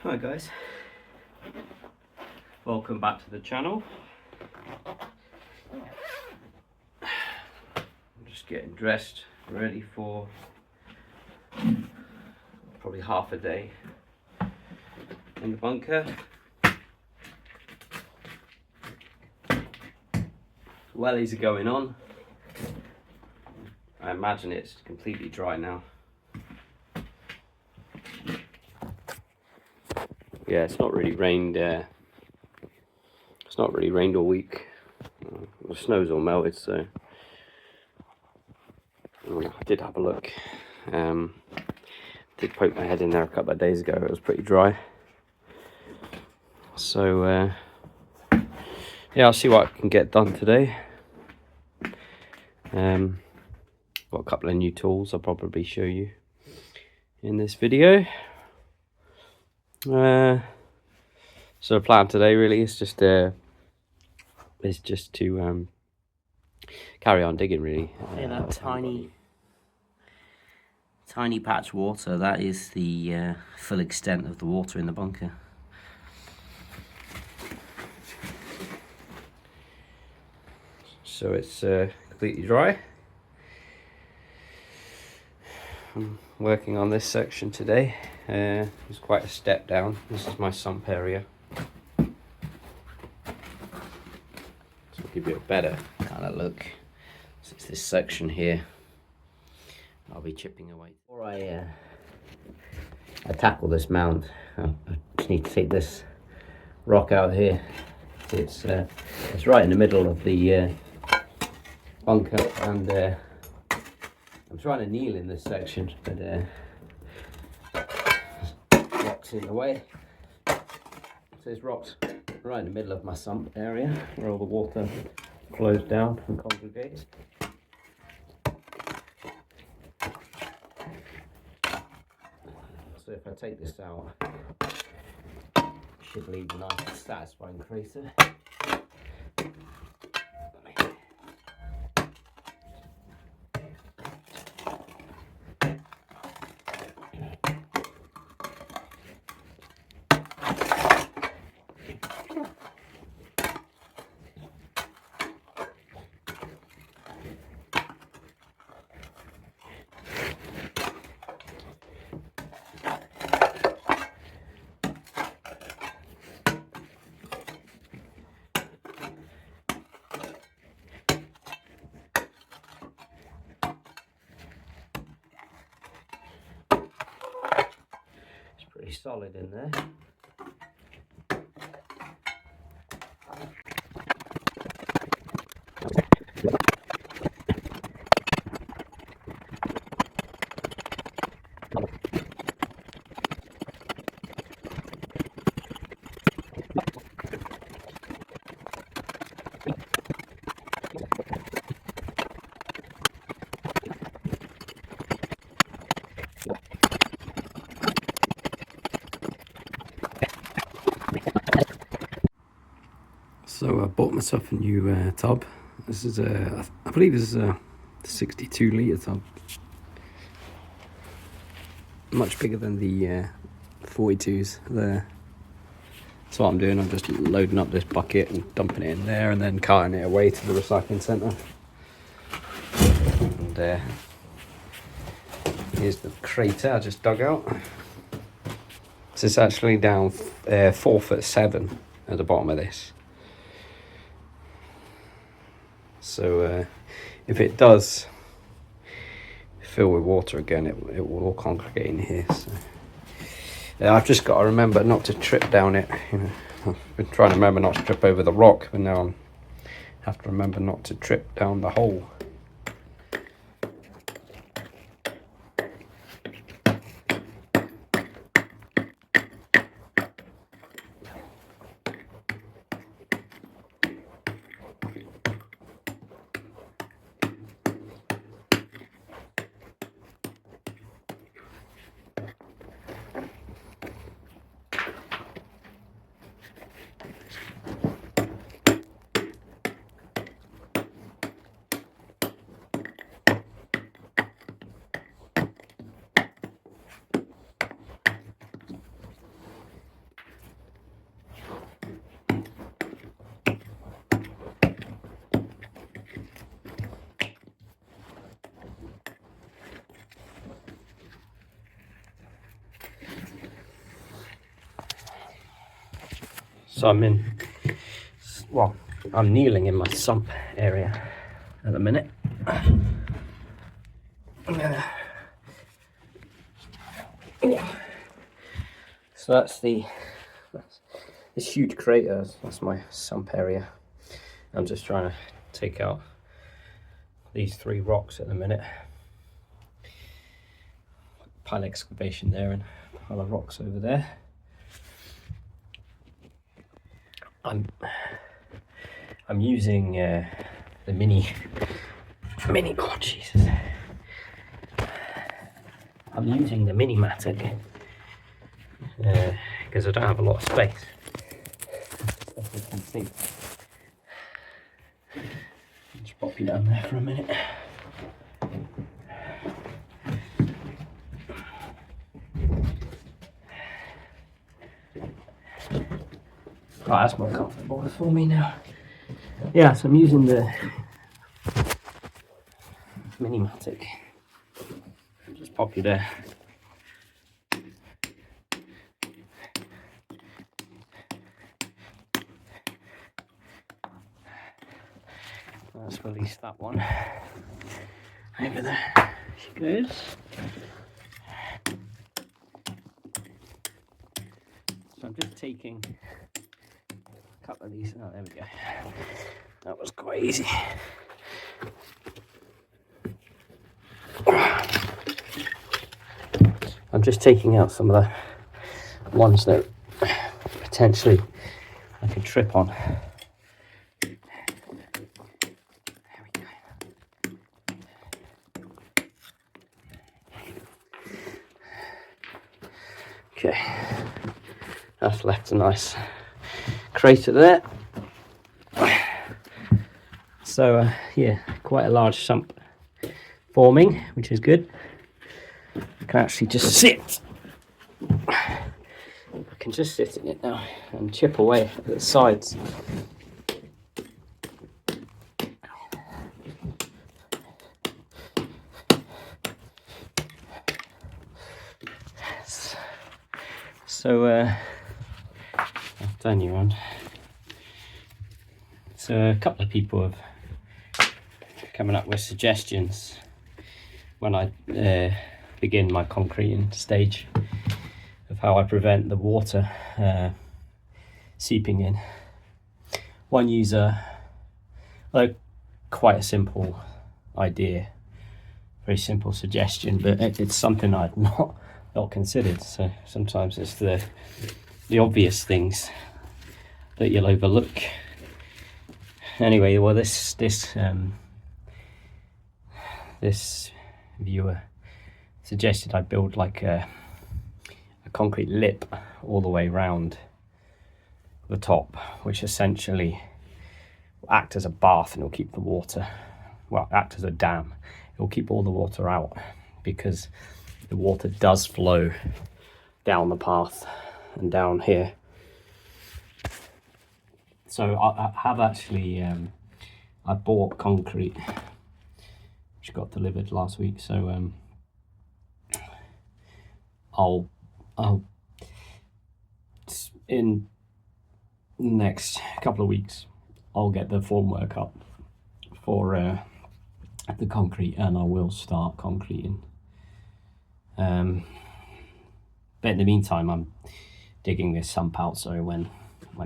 Hi guys, welcome back to the channel. I'm just getting dressed, ready for probably half a day in the bunker. Wellies are going on. I imagine it's completely dry now. Yeah, it's not really rained. It's not really rained all week. The snow's all melted, so I did have a look. Did poke my head in there a couple of days ago. It was pretty dry. So yeah, I'll see what I can get done today. Got a couple of new tools I'll probably show you in this video. So the plan today really is just to carry on digging really. Yeah, that tiny patch water, that is the full extent of the water in the bunker. So it's completely dry. I'm working on this section today. It's quite a step down. This is my sump area. So I'll give you a better kind of look. So it's this section here. I'll be chipping away. Before I tackle this mound, I just need to take this rock out here. It's right in the middle of the bunker, and I'm trying to kneel in this section, but rocks in the way. So there's rocks right in the middle of my sump area where all the water flows down and congregates. So if I take this out, it should leave a nice satisfying crater. Pretty solid in there. So I bought myself a new tub. This is I believe this is a 62 litre tub. Much bigger than the 42s there. So what I'm doing, I'm just loading up this bucket and dumping it in there and then carting it away to the recycling centre. And here's the crater I just dug out. So it's actually down 4'7" at the bottom of this. So if it does fill with water again, it will all congregate in here. So I've just got to remember not to trip down it. You know, I've been trying to remember not to trip over the rock, but now I have to remember not to trip down the hole. So I'm kneeling in my sump area at the minute. So that's this huge crater. That's my sump area. I'm just trying to take out these 3 rocks at the minute. Pile excavation there and a pile of rocks over there. I'm using the mini. Oh Jesus! I'm using the mini-matic because I don't have a lot of space. As you can see. Just pop you down there for a minute. Right, that's more comfortable for me now. Yeah, so I'm using the mini-matic. Just pop you there. Let's release that one. Over there she goes. So I'm just taking a couple of these. Oh, there we go. That was quite easy. I'm just taking out some of the ones that potentially I could trip on. There we go. Okay, that's left a nice crater there. So yeah, quite a large sump forming, which is good. I can actually just sit. I can just sit in it now and chip away at the sides. So I've done you on. So a couple of people have coming up with suggestions when I begin my concreting stage of how I prevent the water seeping in. One user, quite a simple idea, very simple suggestion, but it's something I'd not considered. So sometimes it's the obvious things that you'll overlook. Anyway, well, this viewer suggested I build like a concrete lip all the way around the top, which essentially will act as a bath and it'll keep the water, act as a dam. It'll keep all the water out because the water does flow down the path and down here. So I have actually, I bought concrete, which got delivered last week. So I'll in the next couple of weeks, I'll get the formwork up for the concrete, and I will start concreting. But in the meantime, I'm digging this sump out so when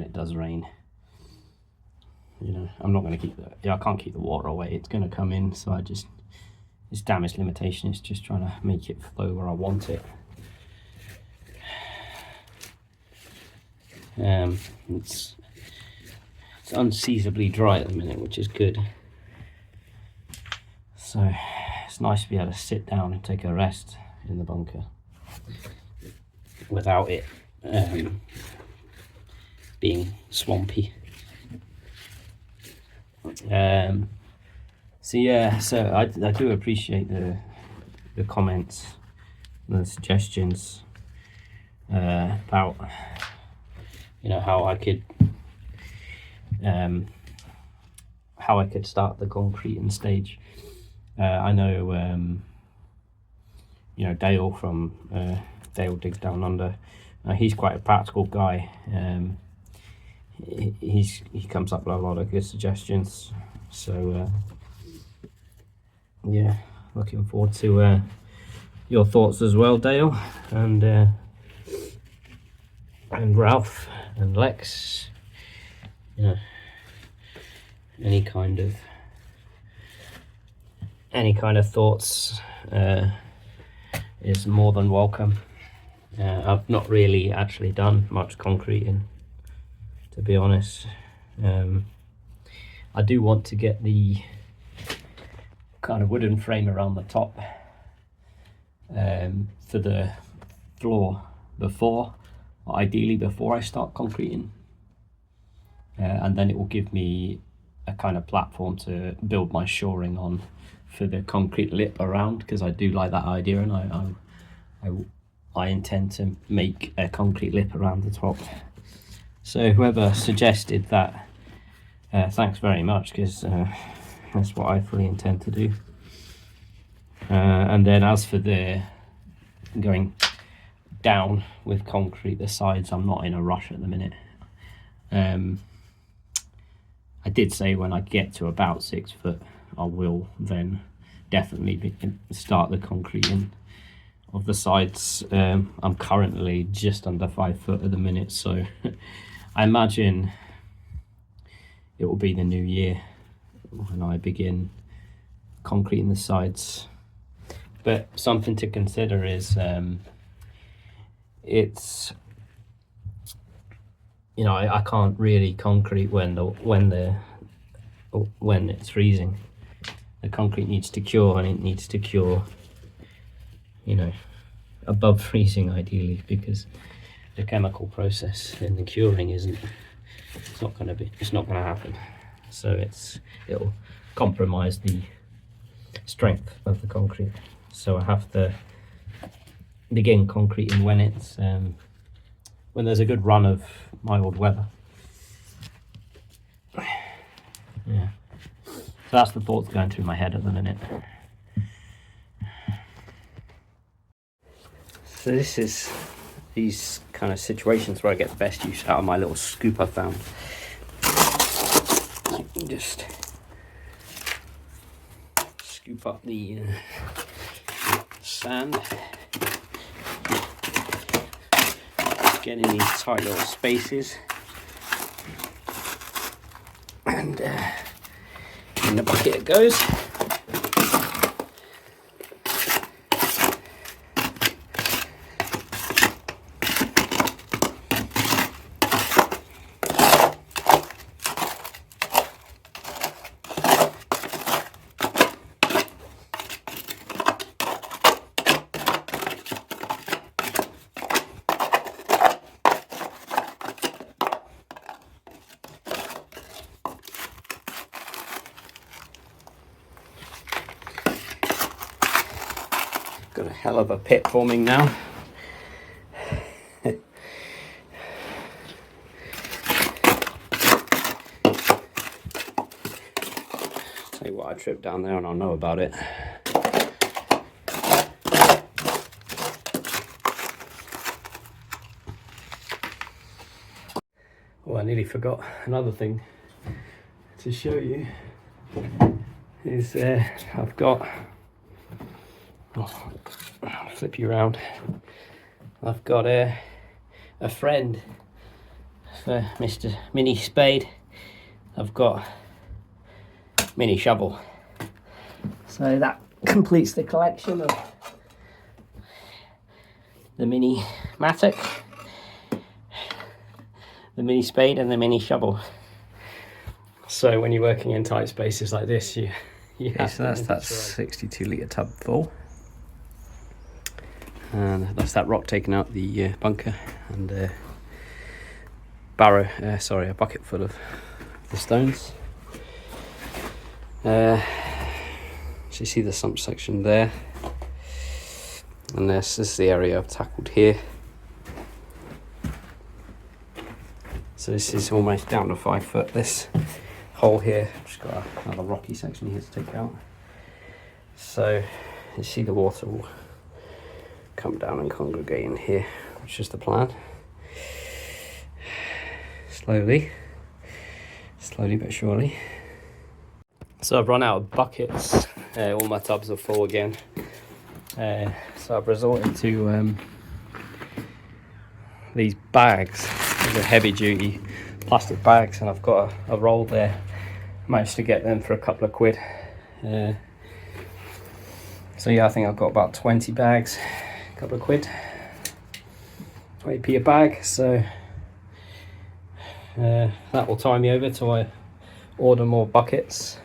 it does rain, I'm not going to I can't keep the water away. It's going to come in, so it's damage limitation. It's just trying to make it flow where I want it. It's unseasonably dry at the minute, which is good. So it's nice to be able to sit down and take a rest in the bunker without it being swampy. So I do appreciate the comments and the suggestions about how I could start the concreting stage. I know Dale from Dale Digs Down Under. He's quite a practical guy, he comes up with a lot of good suggestions. So yeah, looking forward to your thoughts as well, Dale, and Ralph and Lex. You know, any kind of thoughts is more than welcome. I've not really actually done much concreting, to be honest. I do want to get the kind of wooden frame around the top for the floor ideally before I start concreting, and then it will give me a kind of platform to build my shoring on for the concrete lip around, because I do like that idea, and I intend to make a concrete lip around the top. So whoever suggested that, thanks very much, because that's what I fully intend to do. And then as for the going down with concrete, the sides, I'm not in a rush at the minute. I did say when I get to about 6 foot, I will then definitely start the concreting of the sides. I'm currently just under 5 foot at the minute, so I imagine it will be the new year when I begin concreting the sides. But something to consider is it's, you know, I can't really concrete when it's freezing. The concrete needs to cure, and it needs to cure, you know, above freezing ideally, because the chemical process in the curing it's not going to happen. So it'll compromise the strength of the concrete. So I have to begin concreting when it's when there's a good run of mild weather. Yeah, so that's the thoughts going through my head at the minute. So this is these kind of situations where I get the best use out of my little scoop I found. You can just scoop up the sand, get in these tight little spaces, and in the bucket it goes. Got a hell of a pit forming now. Tell you what, I tripped down there and I'll know about it. Oh, I nearly forgot another thing to show you. Is I've got, I'll flip you around. I've got a friend for Mr. Mini Spade. I've got Mini Shovel. So that completes the collection of the Mini Mattock, the Mini Spade and the Mini Shovel. So when you're working in tight spaces like this, you have so that's 62 litre tub full. And that's that rock taking out the bunker, and a bucket full of the stones. So you see the sump section there, and this is the area I've tackled here. So this is almost down to 5 foot. This hole here, just got another rocky section here to take out. So you see the water will come down and congregate in here, which is the plan. Slowly. slowly but surely. So I've run out of buckets. All my tubs are full again. So I've resorted to these bags. These are heavy duty plastic bags, and I've got a roll there. Managed to get them for a couple of quid. So yeah, I think I've got about 20 bags, a couple of quid, 20p a bag. So that will tie me over till I order more buckets.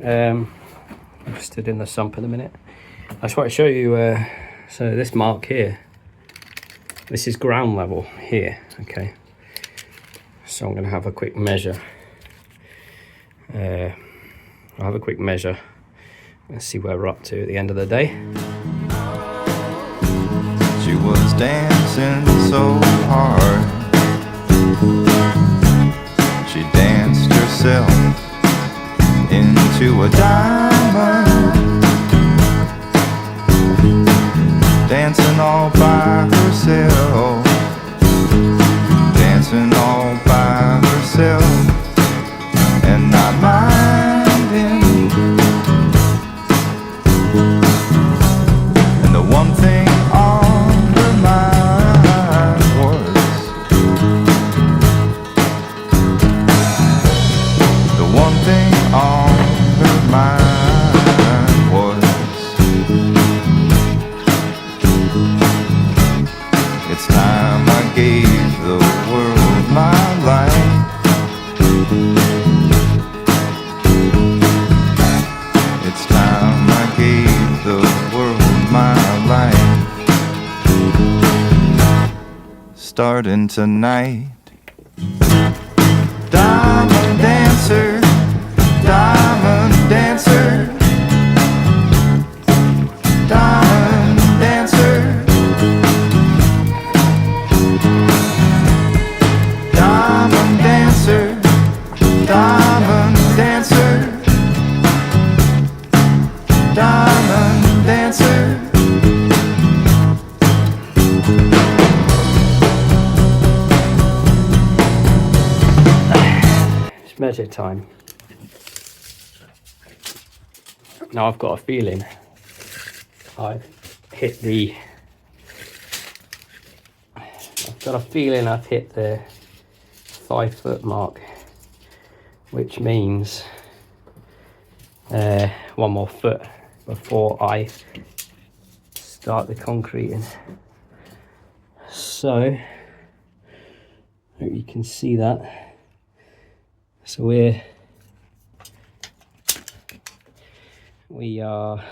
I'm stood in the sump in a minute. I just want to show you, so this mark here, this is ground level here, okay? So I'm going to have a quick measure. I'll have a quick measure. Let's see where we're up to at the end of the day. She was dancing so hard. She danced herself into a diamond, dancing all by herself, dancing all by herself, and not minding. And the one thing on her mind was, the one thing on her mind was, it's time I gave the world my life. It's time I gave the world my life. Starting tonight. Diamond dancer, diamond dancer, diamond dancer, diamond dancer, diamond dancer, diamond dancer. It's measure time. Now I've got a feeling I've hit the 5 foot mark, which means one more foot before I start the concreting. So hope you can see that. So we are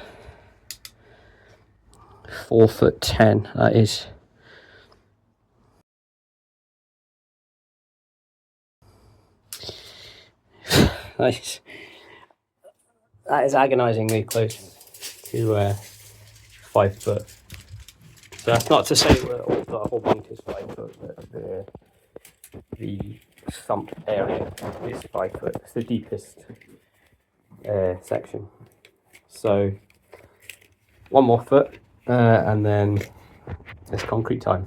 4'10". That is that is agonizingly close to 5 foot. So that's not to say that the whole bunk is 5 foot, but the sump area is 5 foot. It's the deepest section. So one more foot, and then it's concrete time.